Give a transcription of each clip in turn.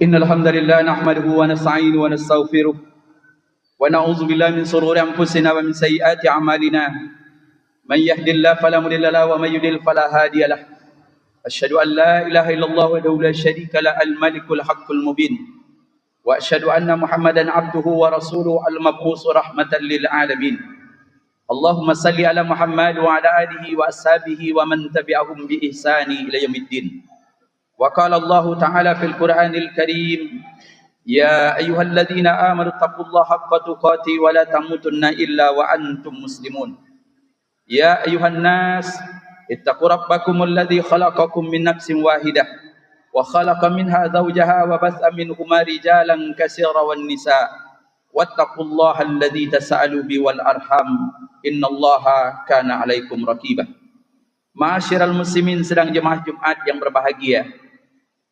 إن الحمد لله نحمده ونستعينه ونستغفره ونعوذ بالله من شرور أنفسنا ومن سيئات أعمالنا من يهد الله فلا مضل له ومن يضلل فلا هادي له أشهد أن لا إله إلا الله وحده لا شريك له الملك الحق المبين وأشهد أن محمدا عبده ورسوله المبعوث رحمة للعالمين اللهم صل على محمد وعلى آله وأصحابه ومن تبعهم بإحسان إلى يوم الدين. وقال الله تعالى في القرآن الكريم يا أيها الذين آمنوا اتقوا الله حق تقاته ولا تموتن إلا وأنتم مسلمون يا أيها الناس اتقوا ربكم الذي خلقكم من نفس واحدة وخلق منها زوجها وبث منهما رجالا كثيرا والنساء واتقوا الله الذي تسألوا به والأرحام إن الله كان عليكم رقيبا. Ma'asyiral muslimin sedang jemaah Jumat yang berbahagia,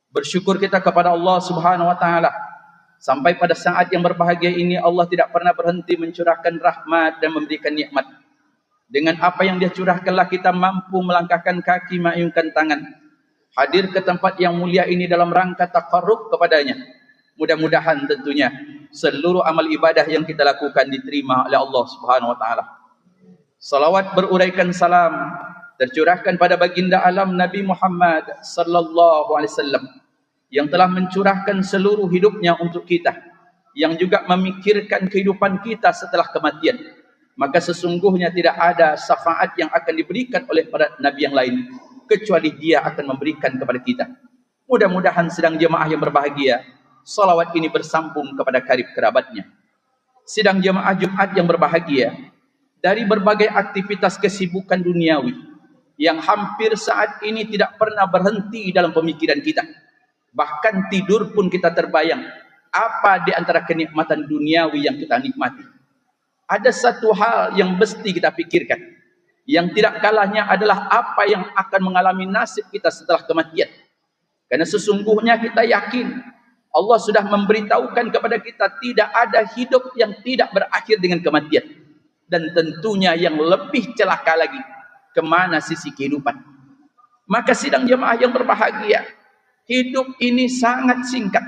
bersyukur kita kepada Allah Subhanahu wa taala sampai pada saat yang berbahagia ini Allah tidak pernah berhenti mencurahkan rahmat dan memberikan nikmat. Dengan apa yang Dia curahkanlah kita mampu melangkahkan kaki, mengayunkan tangan, hadir ke tempat yang mulia ini dalam rangka taqarrub kepadanya. Mudah-mudahan tentunya seluruh amal ibadah yang kita lakukan diterima oleh Allah Subhanahu wa taala. Salawat beruraikan salam tercurahkan pada baginda alam Nabi Muhammad sallallahu alaihi wasallam yang telah mencurahkan seluruh hidupnya untuk kita, yang juga memikirkan kehidupan kita setelah kematian. Maka sesungguhnya tidak ada syafaat yang akan diberikan oleh para nabi yang lain kecuali Dia akan memberikan kepada kita. Mudah-mudahan sedang jemaah yang berbahagia, salawat ini bersambung kepada karib kerabatnya. Sidang jemaah Jumat yang berbahagia, dari berbagai aktivitas kesibukan duniawi yang hampir saat ini tidak pernah berhenti dalam pemikiran kita, bahkan tidur pun kita terbayang apa di antara kenikmatan duniawi yang kita nikmati. Ada satu hal yang mesti kita pikirkan, yang tidak kalahnya adalah apa yang akan mengalami nasib kita setelah kematian. Karena sesungguhnya kita yakin Allah sudah memberitahukan kepada kita tidak ada hidup yang tidak berakhir dengan kematian. Dan tentunya yang lebih celaka lagi, kemana sisi kehidupan. Maka sidang jemaah yang berbahagia, hidup ini sangat singkat.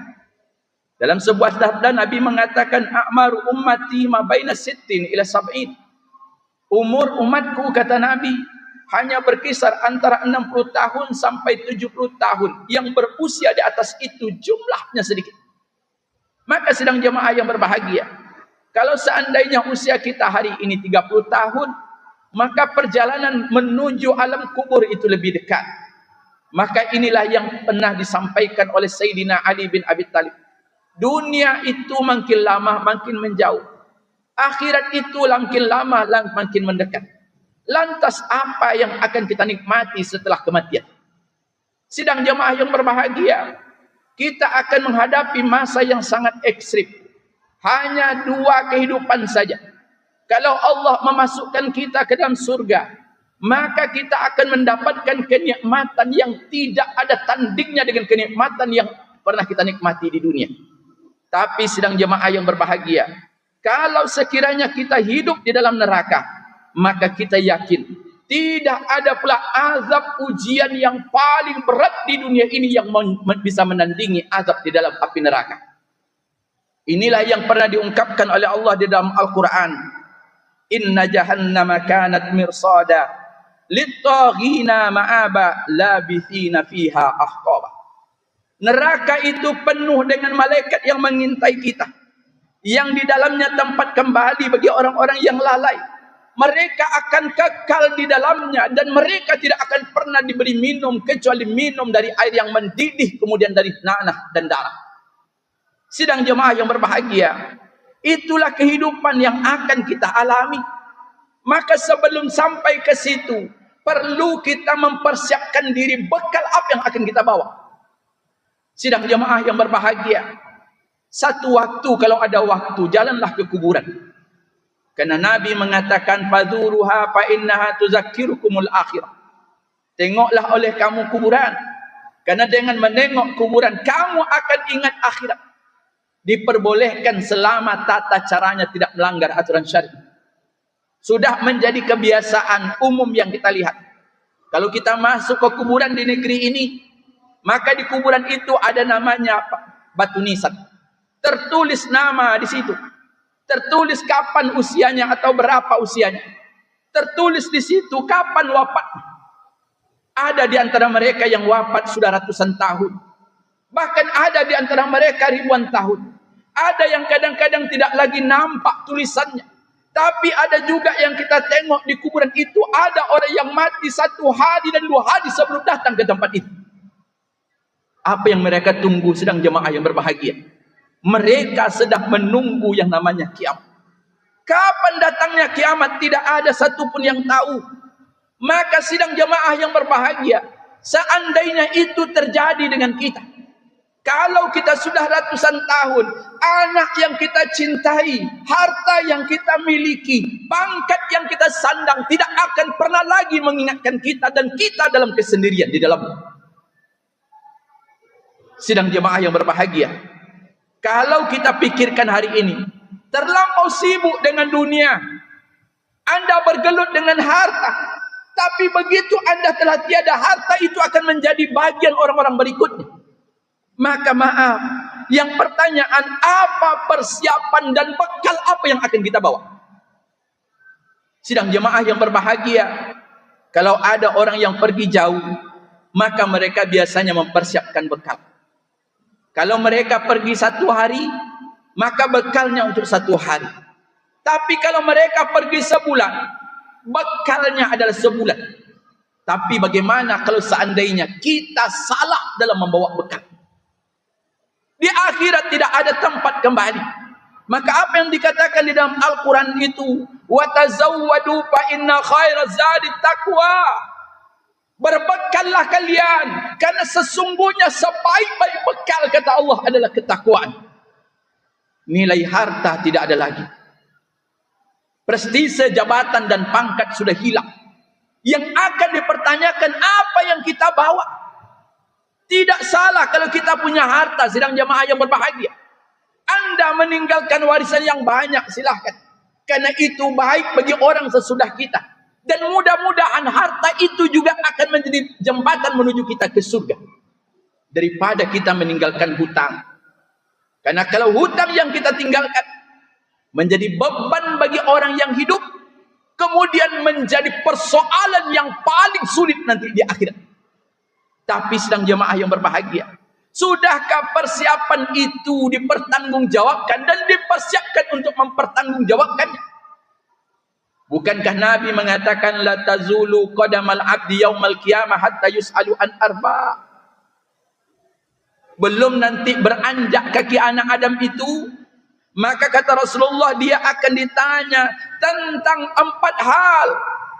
Dalam sebuah sabda Nabi mengatakan a'maru ummati ma baina sittin ila sab'in. Umur umatku, kata Nabi, hanya berkisar antara 60 tahun sampai 70 tahun. Yang berusia di atas itu jumlahnya sedikit. Maka sidang jemaah yang berbahagia, kalau seandainya usia kita hari ini 30 tahun, maka perjalanan menuju alam kubur itu lebih dekat. Maka inilah yang pernah disampaikan oleh Sayyidina Ali bin Abi Thalib. Dunia itu makin lama makin menjauh. Akhirat itu makin lama makin mendekat. Lantas apa yang akan kita nikmati setelah kematian? Sidang jemaah yang berbahagia, kita akan menghadapi masa yang sangat ekstrim. Hanya 2 kehidupan saja. Kalau Allah memasukkan kita ke dalam surga, maka kita akan mendapatkan kenikmatan yang tidak ada tandingnya dengan kenikmatan yang pernah kita nikmati di dunia. Tapi sidang jemaah yang berbahagia, kalau sekiranya kita hidup di dalam neraka, maka kita yakin tidak ada pula azab ujian yang paling berat di dunia ini yang bisa menandingi azab di dalam api neraka. Inilah yang pernah diungkapkan oleh Allah di dalam Al-Quran. Inna jahannama kanat mirsada littaghina ma'aba labithina fiha ahqaba. Neraka itu penuh dengan malaikat yang mengintai kita, yang di dalamnya tempat kembali bagi orang-orang yang lalai. Mereka akan kekal di dalamnya dan mereka tidak akan pernah diberi minum kecuali minum dari air yang mendidih, kemudian dari nanah dan darah. Sidang jemaah yang berbahagia, itulah kehidupan yang akan kita alami. Maka sebelum sampai ke situ, perlu kita mempersiapkan diri, bekal apa yang akan kita bawa. Sidang jemaah yang berbahagia, satu waktu kalau ada waktu, jalanlah ke kuburan. Karena Nabi mengatakan fadzuruha fa innaha tuzakkirukumul akhirah. Tengoklah oleh kamu kuburan, karena dengan menengok kuburan kamu akan ingat akhirat. Diperbolehkan selama tata caranya tidak melanggar aturan syariat. Sudah menjadi kebiasaan umum yang kita lihat. Kalau kita masuk ke kuburan di negeri ini, maka di kuburan itu ada namanya apa? batu nisan. Tertulis nama di situ. Tertulis kapan usianya atau berapa usianya. Tertulis di situ kapan wafat. Ada di antara mereka yang wafat sudah ratusan tahun. Bahkan ada di antara mereka ribuan tahun. Ada yang kadang-kadang tidak lagi nampak tulisannya. Tapi ada juga yang kita tengok di kuburan itu, ada orang yang mati 1 hari dan 2 hari sebelum datang ke tempat itu. Apa yang mereka tunggu sedang jemaah yang berbahagia? Mereka sedang menunggu yang namanya kiamat. Kapan datangnya kiamat tidak ada satupun yang tahu. Maka sidang jemaah yang berbahagia, seandainya itu terjadi dengan kita, kalau kita sudah ratusan tahun, anak yang kita cintai, harta yang kita miliki, pangkat yang kita sandang tidak akan pernah lagi mengingatkan kita dan kita dalam kesendirian di dalam sidang jemaah yang berbahagia. Kalau kita pikirkan hari ini, terlampau sibuk dengan dunia, Anda bergelut dengan harta, tapi begitu Anda telah tiada harta, itu akan menjadi bagian orang-orang berikutnya. Maka maaf, yang pertanyaan, apa persiapan dan bekal apa yang akan kita bawa? Sidang jemaah yang berbahagia, kalau ada orang yang pergi jauh, maka mereka biasanya mempersiapkan bekal. Kalau mereka pergi 1 hari, maka bekalnya untuk 1 hari. Tapi kalau mereka pergi sebulan, bekalnya adalah sebulan. Tapi bagaimana kalau seandainya kita salah dalam membawa bekal? Di akhirat tidak ada tempat kembali. Maka apa yang dikatakan di dalam Al-Quran itu, wa tazawwadu fa inna khairaz zadi taqwa. Berbekallah kalian, karena sesungguhnya sebaik-baik bekal, kata Allah, adalah ketakwaan. Nilai harta tidak ada lagi. Prestise, jabatan dan pangkat sudah hilang. Yang akan dipertanyakan apa yang kita bawa. Tidak salah kalau kita punya harta, sidang jamaah yang berbahagia. Anda meninggalkan warisan yang banyak, silahkan. Karena itu baik bagi orang sesudah kita. Dan mudah-mudahan harta itu juga akan menjadi jembatan menuju kita ke surga. Daripada kita meninggalkan hutang. Karena kalau hutang yang kita tinggalkan menjadi beban bagi orang yang hidup, kemudian menjadi persoalan yang paling sulit nanti di akhirat. Tapi sedang jemaah yang berbahagia, sudahkah persiapan itu dipertanggungjawabkan dan dipersiapkan untuk mempertanggungjawabkannya? Bukankah Nabi mengatakan la tazulu qadamal abdi yaumal qiyamah hatta yus'alu an arba'? Belum nanti beranjak kaki anak Adam itu, maka kata Rasulullah, dia akan ditanya tentang 4 hal.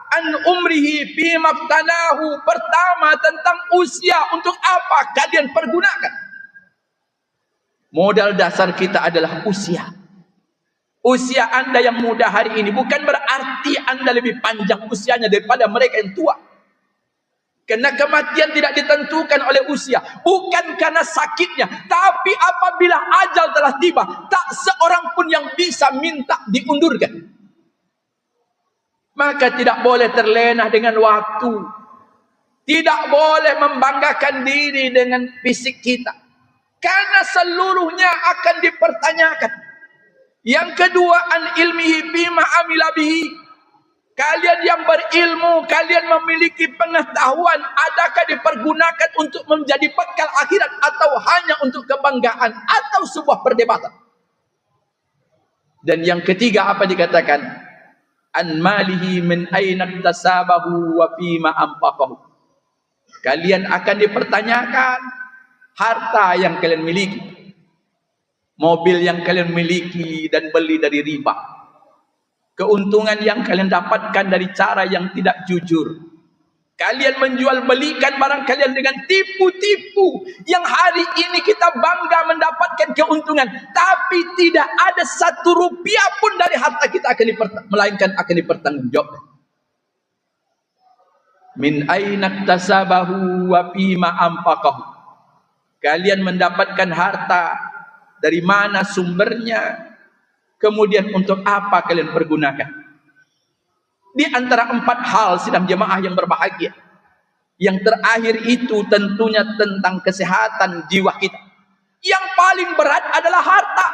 An umrihi fima ftalahu. Pertama, tentang usia, untuk apa kalian pergunakan? Modal dasar kita adalah usia. Usia Anda yang muda hari ini bukan berarti Anda lebih panjang usianya daripada mereka yang tua. Karena kematian tidak ditentukan oleh usia, bukan karena sakitnya, tapi apabila ajal telah tiba, tak seorang pun yang bisa minta diundurkan. Maka tidak boleh terlena dengan waktu. Tidak boleh membanggakan diri dengan fisik kita. Karena seluruhnya akan dipertanyakan. Yang kedua, an ilmihi bima amila bihi. Kalian yang berilmu, kalian memiliki pengetahuan, adakah dipergunakan untuk menjadi bekal akhirat atau hanya untuk kebanggaan atau sebuah perdebatan? Dan yang ketiga apa dikatakan? An malihi min aina tasabahu wa fima anfaqahu. Kalian akan dipertanyakan harta yang kalian miliki, mobil yang kalian miliki dan beli dari riba, keuntungan yang kalian dapatkan dari cara yang tidak jujur. Kalian menjual belikan barang kalian dengan tipu-tipu, yang hari ini kita bangga mendapatkan keuntungan, tapi tidak ada 1 rupiah pun dari harta kita melainkan akan dipertanggungjawabkan. Min aina tasabahu wa fima anfaqahu. Kalian mendapatkan harta dari mana sumbernya, kemudian untuk apa kalian pergunakan. Di antara 4 hal sidang jemaah yang berbahagia, yang terakhir itu tentunya tentang kesehatan jiwa kita. Yang paling berat adalah harta.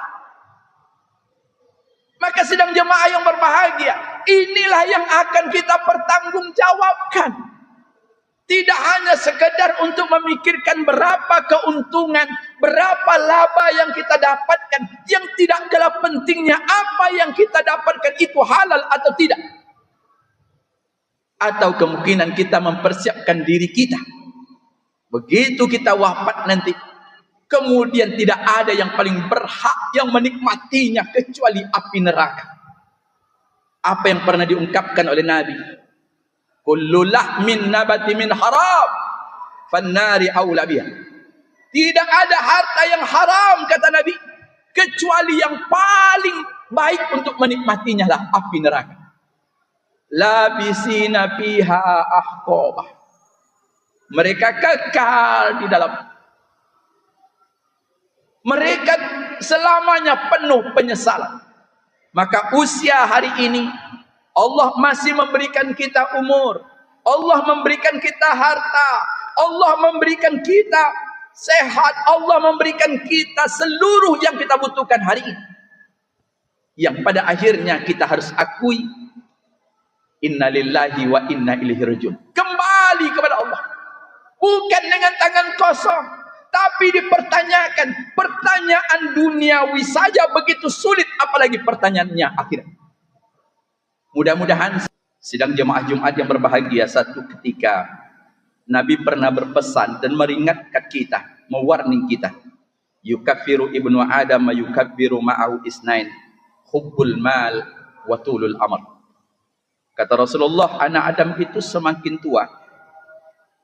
Maka sidang jemaah yang berbahagia, inilah yang akan kita pertanggungjawabkan. Tidak hanya sekedar untuk memikirkan berapa keuntungan, berapa laba yang kita dapatkan. Yang tidak kalah pentingnya apa yang kita dapatkan itu halal atau tidak. Atau kemungkinan kita mempersiapkan diri kita. Begitu kita wafat nanti, kemudian tidak ada yang paling berhak yang menikmatinya kecuali api neraka. Apa yang pernah diungkapkan oleh Nabi? Kullu lahmin nabati min haram, fannari aula biha. Tidak ada harta yang haram, kata Nabi, kecuali yang paling baik untuk menikmatinya lah api neraka. Labisina fiha ahqabah. Mereka kekal di dalam. Mereka selamanya penuh penyesalan. Maka usia hari ini Allah masih memberikan kita umur, Allah memberikan kita harta, Allah memberikan kita sehat, Allah memberikan kita seluruh yang kita butuhkan hari ini. Yang pada akhirnya kita harus akui, inna lillahi wa inna ilaihi rajiun. Kembali kepada Allah. Bukan dengan tangan kosong, tapi dipertanyakan. Pertanyaan duniawi saja begitu sulit, apalagi pertanyaannya akhirat. Mudah-mudahan sidang jemaah Jumat yang berbahagia, satu ketika Nabi pernah berpesan dan meringatkan kita, mewarning kita. Yukaffiru ibnu Adam ma yukaffiru ma'ahu isnain, hubbul mal wa tulul amr. Kata Rasulullah, anak Adam itu semakin tua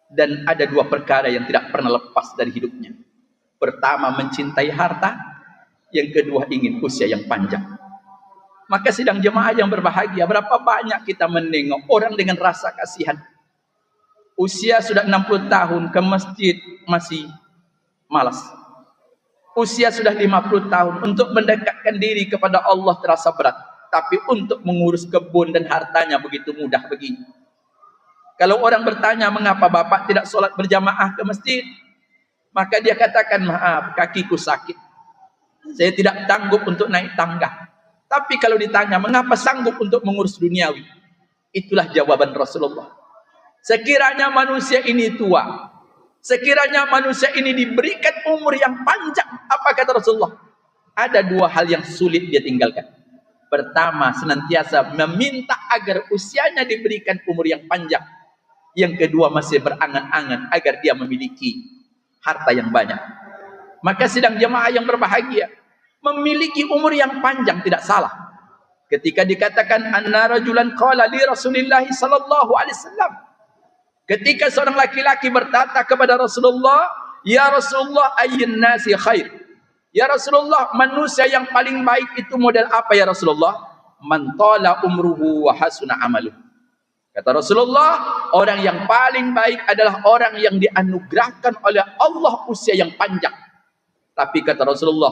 dan ada dua perkara yang tidak pernah lepas dari hidupnya. Pertama, mencintai harta. Yang kedua, ingin usia yang panjang. Maka sidang jemaah yang berbahagia, berapa banyak kita menengok orang dengan rasa kasihan. Usia sudah 60 tahun, ke masjid masih malas. Usia sudah 50 tahun, untuk mendekatkan diri kepada Allah terasa berat. Tapi untuk mengurus kebun dan hartanya begitu mudah begini. Kalau orang bertanya, mengapa bapak tidak sholat berjamaah ke masjid? Maka dia katakan, maaf, kakiku sakit. Saya tidak sanggup untuk naik tangga. Tapi kalau ditanya, mengapa sanggup untuk mengurus duniawi? Itulah jawaban Rasulullah. Sekiranya manusia ini tua, sekiranya manusia ini diberikan umur yang panjang, apa kata Rasulullah? Ada dua hal yang sulit dia tinggalkan. Pertama, senantiasa meminta agar usianya diberikan umur yang panjang. Yang kedua, masih berangan-angan agar dia memiliki harta yang banyak. Maka sidang jemaah yang berbahagia, memiliki umur yang panjang tidak salah. Ketika dikatakan anna rajulan qala li Rasulillah sallallahu alaihi wasallam, ketika seorang laki-laki berkata kepada Rasulullah, ya Rasulullah, ayyun nasi khair? Ya Rasulullah, manusia yang paling baik itu model apa ya Rasulullah? Man tala umruhu wa hasuna amaluhu. Kata Rasulullah, orang yang paling baik adalah orang yang dianugerahkan oleh Allah usia yang panjang. Tapi kata Rasulullah,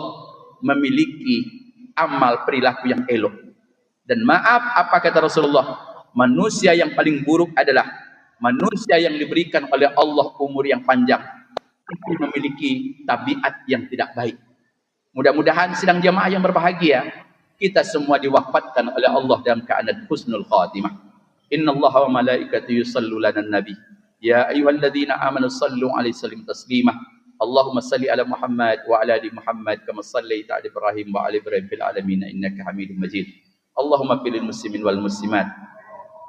memiliki amal perilaku yang elok. Dan maaf, apa kata Rasulullah? Manusia yang paling buruk adalah manusia yang diberikan oleh Allah umur yang panjang, tapi memiliki tabiat yang tidak baik. Mudah-mudahan sidang jamaah yang berbahagia, kita semua diwafatkan oleh Allah dalam keadaan husnul khatimah. Inna Allah wa malaikatahu yusalluna 'alan nabi. Ya ayyuhalladzina amanu sallu 'alaihi wasallim taslima. Allahumma salli ala Muhammad wa ala ali Muhammad kama shallaita ala Ibrahim wa ala Ibrahim fil alamin innaka Hamidum Majid. Allahumma fil muslimin wal muslimat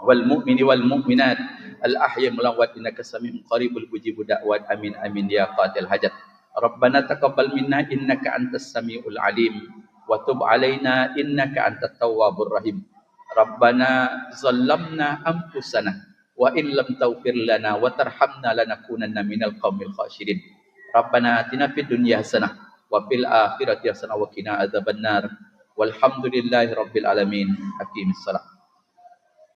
wal mu'mini wal mu'minat al ahya wal amwat innaka sami'un qaribul mujibu da'wat. Amin amin ya qatil hajat. Rabbana taqabbal minna innaka antas samiul alim wa tub alaina innaka antat tawwabur rahim. Rabbana zalamna anfusana wa in lam taghfir lana wa tarhamna lanakunanna minal qaumil khasirin. Rabbana atina fid dunya hasanah wa fil akhirati hasanah wa qina adzabannar. Walhamdulillahi rabbil alamin. Aqimissalah.